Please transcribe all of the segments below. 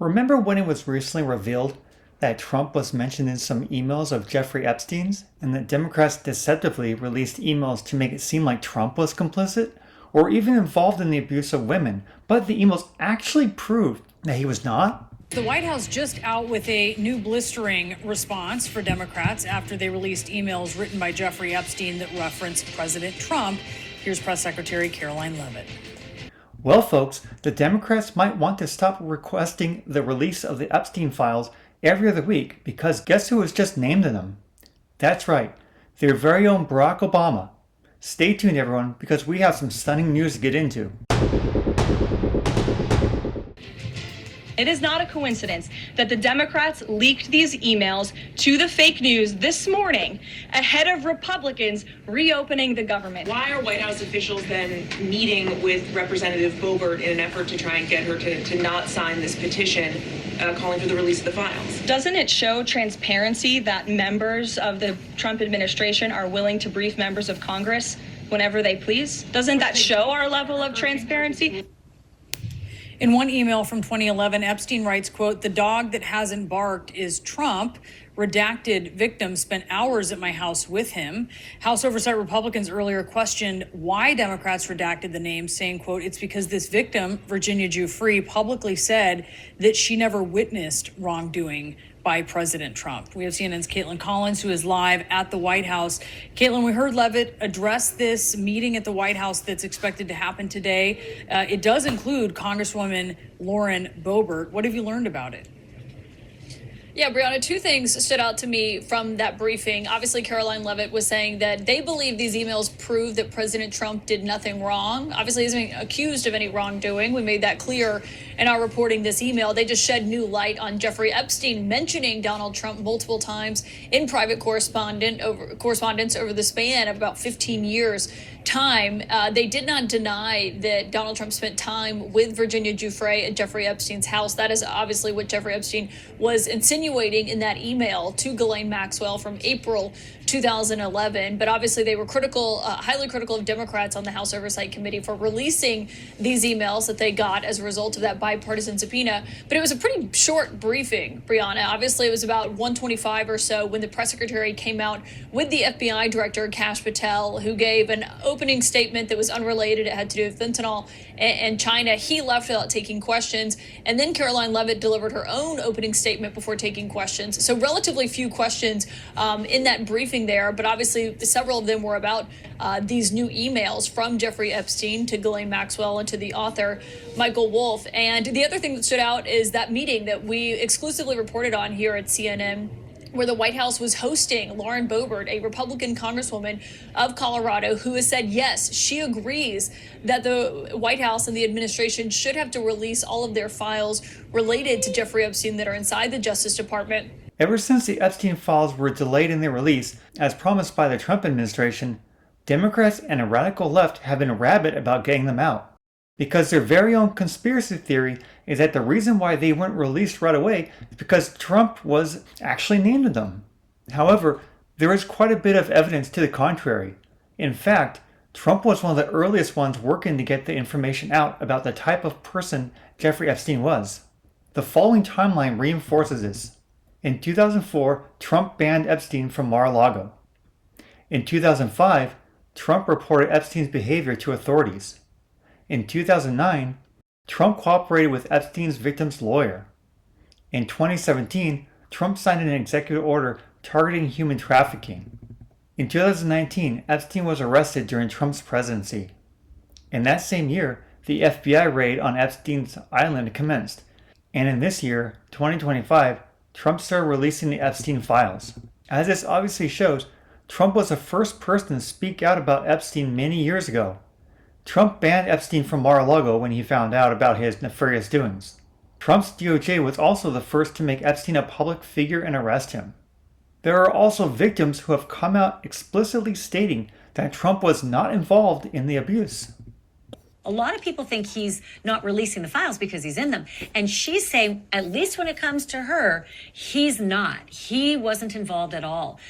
Remember when it was recently revealed that Trump was mentioned in some emails of Jeffrey Epstein's, and that Democrats deceptively released emails to make it seem like Trump was complicit, or even involved in the abuse of women, but the emails actually proved that he was not? The White House just out with a new blistering response for Democrats after they released emails written by Jeffrey Epstein that referenced President Trump. Here's Press Secretary Caroline Leavitt. Well, folks, the Democrats might want to stop requesting the release of the Epstein files every other week, because guess who was just named in them? That's right, their very own Barack Obama. Stay tuned, everyone, because we have some stunning news to get into. It is not a coincidence that the Democrats leaked these emails to the fake news this morning ahead of Republicans reopening the government. Why are White House officials then meeting with Representative Boebert in an effort to try and get her to not sign this petition calling for the release of the files? Doesn't it show transparency that members of the Trump administration are willing to brief members of Congress whenever they please? Doesn't that show our level of transparency? In one email from 2011, Epstein writes, quote, "The dog that hasn't barked is Trump. Redacted victim spent hours at my house with him." House Oversight Republicans earlier questioned why Democrats redacted the name, saying, quote, "It's because this victim, Virginia Giuffre, publicly said that she never witnessed wrongdoing by President Trump." We have CNN's Caitlin Collins, who is live at the White House. Caitlin, we heard Leavitt address this meeting at the White House that's expected to happen today. It does include Congresswoman Lauren Boebert. What have you learned about it? Yeah, Brianna, two things stood out to me from that briefing. Obviously, Caroline Leavitt was saying that they believe these emails prove that President Trump did nothing wrong. Obviously, he's being accused of any wrongdoing. We made that clear in our reporting this email. They just shed new light on Jeffrey Epstein mentioning Donald Trump multiple times in private correspondence over the span of about 15 years. They did not deny that Donald Trump spent time with Virginia Giuffre at Jeffrey Epstein's house. That is obviously what Jeffrey Epstein was insinuating in that email to Ghislaine Maxwell from April 2011. But obviously they were critical, highly critical of Democrats on the House Oversight Committee for releasing these emails that they got as a result of that bipartisan subpoena. But it was a pretty short briefing, Brianna. Obviously, it was about 1:25 or so when the press secretary came out with the FBI director, Kash Patel, who gave an opening statement that was unrelated. It had to do with fentanyl and China. He left without taking questions. And then Caroline Leavitt delivered her own opening statement before taking questions. So relatively few questions in that briefing there. But obviously, several of them were about these new emails from Jeffrey Epstein to Ghislaine Maxwell and to the author, Michael Wolff. And the other thing that stood out is that meeting that we exclusively reported on here at CNN, where the White House was hosting Lauren Boebert, a Republican congresswoman of Colorado, who has said, yes, she agrees that the White House and the administration should have to release all of their files related to Jeffrey Epstein that are inside the Justice Department. Ever since the Epstein files were delayed in their release, as promised by the Trump administration, Democrats and a radical left have been rabid about getting them out. Because their very own conspiracy theory is that the reason why they weren't released right away is because Trump was actually named them. However, there is quite a bit of evidence to the contrary. In fact, Trump was one of the earliest ones working to get the information out about the type of person Jeffrey Epstein was. The following timeline reinforces this. In 2004, Trump banned Epstein from Mar-a-Lago. In 2005, Trump reported Epstein's behavior to authorities. In 2009, Trump cooperated with Epstein's victim's lawyer. In 2017, Trump signed an executive order targeting human trafficking. In 2019, Epstein was arrested during Trump's presidency. In that same year, the FBI raid on Epstein's island commenced. And in this year, 2025, Trump started releasing the Epstein files. As this obviously shows, Trump was the first person to speak out about Epstein many years ago. Trump banned Epstein from Mar-a-Lago when he found out about his nefarious doings. Trump's DOJ was also the first to make Epstein a public figure and arrest him. There are also victims who have come out explicitly stating that Trump was not involved in the abuse. A lot of people think he's not releasing the files because he's in them. And she's saying, at least when it comes to her, he's not. He wasn't involved at all.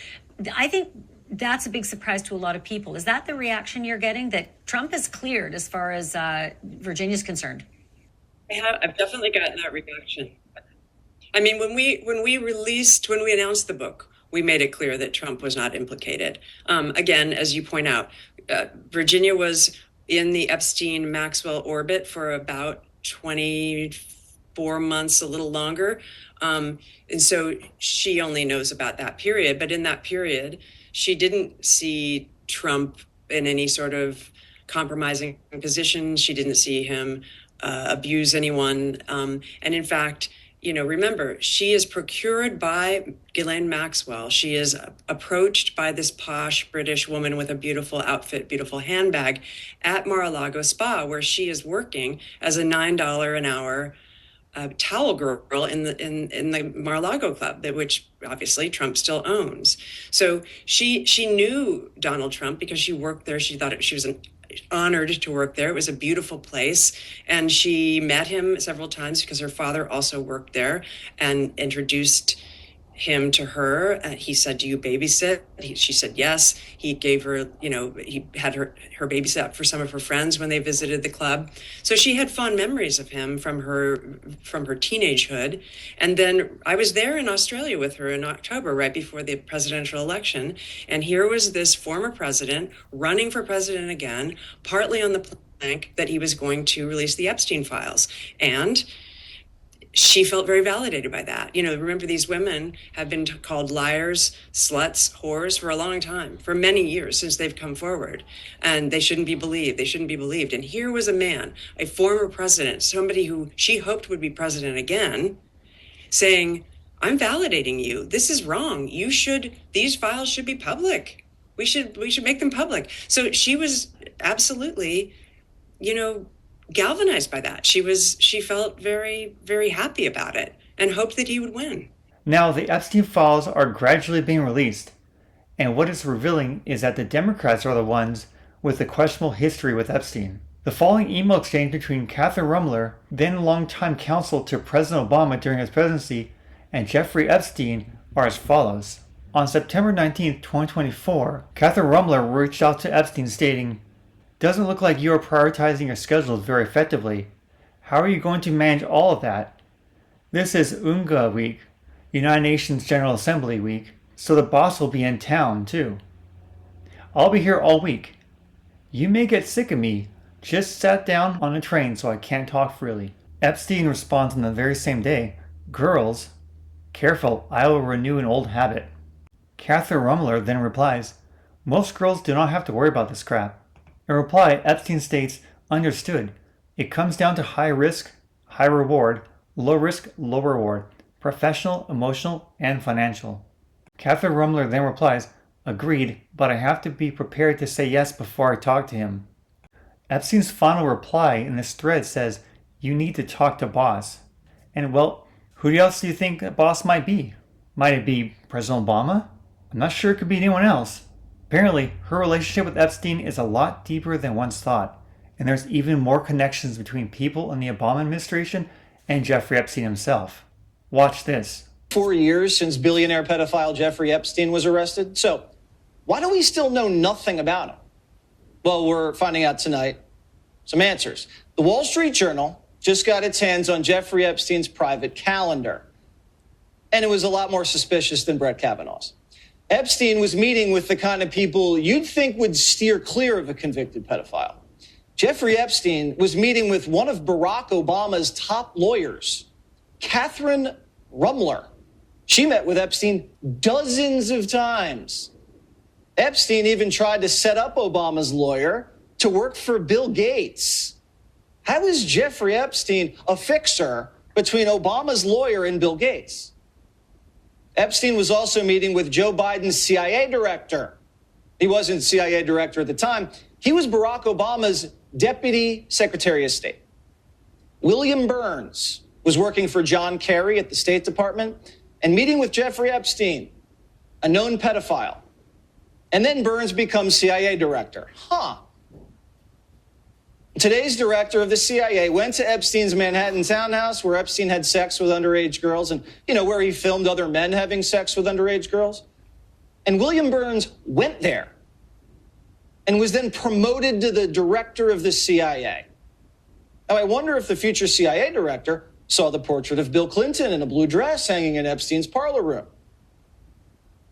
I think that's a big surprise to a lot of people. Is that the reaction you're getting, that Trump is cleared as far as Virginia's concerned? I've definitely gotten that reaction. I mean, when we announced the book, we made it clear that Trump was not implicated. Again, as you point out, Virginia was in the Epstein Maxwell orbit for about 24 months, a little longer. And so she only knows about that period. But in that period, she didn't see Trump in any sort of compromising position. She didn't see him abuse anyone. And in fact, remember, she is procured by Ghislaine Maxwell. She is approached by this posh British woman with a beautiful outfit, beautiful handbag at Mar-a-Lago Spa, where she is working as a $9 an hour towel girl in the Mar-a-Lago Club, which obviously Trump still owns. So she knew Donald Trump because she worked there. She thought she was honored to work there. It was a beautiful place. And she met him several times because her father also worked there and introduced him to her. He said, "Do you babysit?" She said yes. He gave her, he had her babysit for some of her friends when they visited the club. So she had fond memories of him from her teenagehood. And then I was there in Australia with her in October, right before the presidential election. And here was this former president running for president again, partly on the plank that he was going to release the Epstein files. And she felt very validated by that. Remember, these women have been called liars, sluts, whores for a long time, for many years since they've come forward. And they shouldn't be believed. They shouldn't be believed. And here was a man, a former president, somebody who she hoped would be president again, saying, "I'm validating you. This is wrong. These files should be public. We should make them public." So she was absolutely, galvanized by that. She felt very, very happy about it and hoped that he would win. Now, the Epstein files are gradually being released, and what it's revealing is that the Democrats are the ones with the questionable history with Epstein. The following email exchange between Catherine Rummler, then longtime counsel to President Obama during his presidency, and Jeffrey Epstein are as follows. On September 19, 2024, Catherine Rummler reached out to Epstein stating, "Doesn't look like you are prioritizing your schedules very effectively. How are you going to manage all of that? This is UNGA week, United Nations General Assembly week, so the boss will be in town too. I'll be here all week. You may get sick of me. Just sat down on a train so I can't talk freely." Epstein responds on the very same day, "Girls, careful, I will renew an old habit." Catherine Rummler then replies, "Most girls do not have to worry about this crap." In reply, Epstein states, "Understood. It comes down to high risk, high reward, low risk, low reward, professional, emotional, and financial." Catherine Rummler then replies, "Agreed, but I have to be prepared to say yes before I talk to him." Epstein's final reply in this thread says, "You need to talk to boss." And well, who else do you think that boss might be? Might it be President Obama? I'm not sure it could be anyone else. Apparently, her relationship with Epstein is a lot deeper than once thought, and there's even more connections between people in the Obama administration and Jeffrey Epstein himself. Watch this. 4 years since billionaire pedophile Jeffrey Epstein was arrested. So, why do we still know nothing about him? Well, we're finding out tonight some answers. The Wall Street Journal just got its hands on Jeffrey Epstein's private calendar, and it was a lot more suspicious than Brett Kavanaugh's. Epstein was meeting with the kind of people you'd think would steer clear of a convicted pedophile. Jeffrey Epstein was meeting with one of Barack Obama's top lawyers, Catherine Rummler. She met with Epstein dozens of times. Epstein even tried to set up Obama's lawyer to work for Bill Gates. How is Jeffrey Epstein a fixer between Obama's lawyer and Bill Gates? Epstein was also meeting with Joe Biden's CIA director. He wasn't CIA director at the time. He was Barack Obama's deputy secretary of state. William Burns was working for John Kerry at the State Department and meeting with Jeffrey Epstein, a known pedophile. And then Burns becomes CIA director. Today's director of the CIA went to Epstein's Manhattan townhouse where Epstein had sex with underage girls and, where he filmed other men having sex with underage girls. And William Burns went there and was then promoted to the director of the CIA. Now, I wonder if the future CIA director saw the portrait of Bill Clinton in a blue dress hanging in Epstein's parlor room.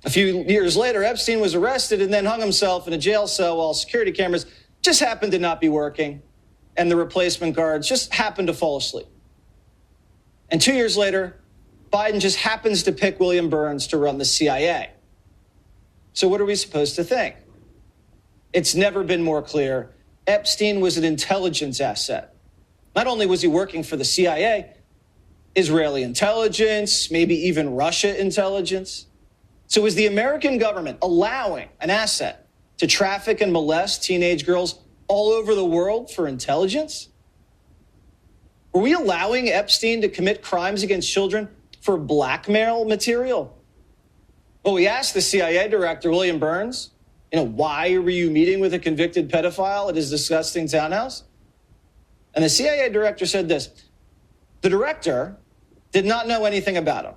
A few years later, Epstein was arrested and then hung himself in a jail cell while security cameras just happened to not be working and the replacement guards just happened to fall asleep. And 2 years later, Biden just happens to pick William Burns to run the CIA. So what are we supposed to think? It's never been more clear. Epstein was an intelligence asset. Not only was he working for the CIA, Israeli intelligence, maybe even Russia intelligence. So is the American government allowing an asset to traffic and molest teenage girls all over the world for intelligence? Were we allowing Epstein to commit crimes against children for blackmail material? Well, we asked the CIA director, William Burns, why were you meeting with a convicted pedophile at his disgusting townhouse? And the CIA director said this: the director did not know anything about him,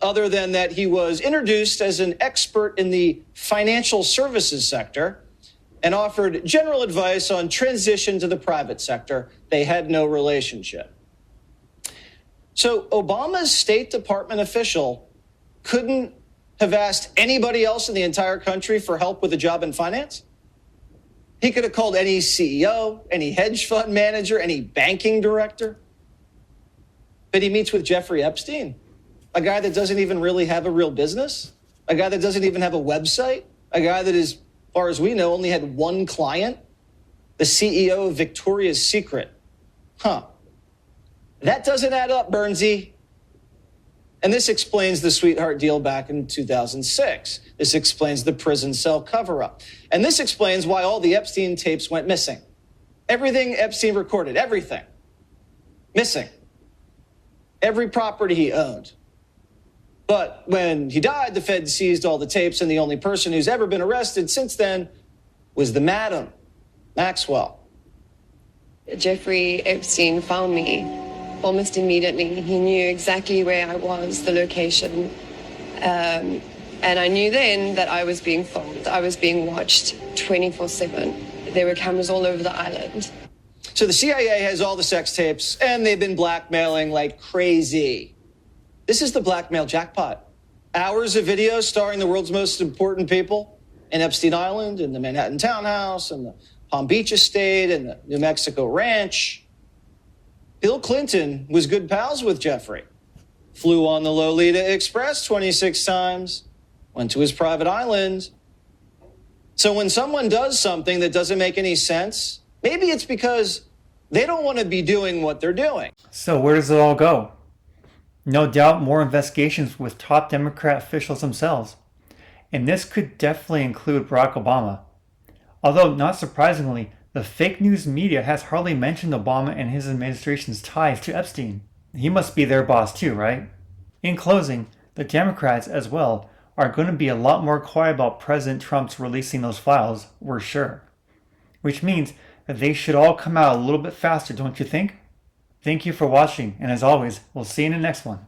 other than that he was introduced as an expert in the financial services sector and offered general advice on transition to the private sector. They had no relationship. So Obama's State Department official couldn't have asked anybody else in the entire country for help with a job in finance? He could have called any CEO, any hedge fund manager, any banking director. But he meets with Jeffrey Epstein, a guy that doesn't even really have a real business, a guy that doesn't even have a website, a guy that, as far as we know, only had one client, the CEO of Victoria's Secret. That doesn't add up, Bernsey. And this explains the sweetheart deal back in 2006. This explains the prison cell cover-up. And this explains why all the Epstein tapes went missing. Everything Epstein recorded, everything, missing. Every property he owned. But when he died, the Fed seized all the tapes, and the only person who's ever been arrested since then was the Madam, Maxwell. Jeffrey Epstein found me almost immediately. He knew exactly where I was, the location. And I knew then that I was being filmed. I was being watched 24/7. There were cameras all over the island. So the CIA has all the sex tapes, and they've been blackmailing like crazy. This is the blackmail jackpot. Hours of video starring the world's most important people in Epstein Island, in the Manhattan townhouse, in the Palm Beach estate, in the New Mexico ranch. Bill Clinton was good pals with Jeffrey. Flew on the Lolita Express 26 times, went to his private island. So when someone does something that doesn't make any sense, maybe it's because they don't want to be doing what they're doing. So where does it all go? No doubt more investigations with top Democrat officials themselves. And this could definitely include Barack Obama. Although, not surprisingly, the fake news media has hardly mentioned Obama and his administration's ties to Epstein. He must be their boss too, right? In closing, the Democrats as well are going to be a lot more quiet about President Trump's releasing those files, we're sure. Which means that they should all come out a little bit faster, don't you think? Thank you for watching, and as always, we'll see you in the next one.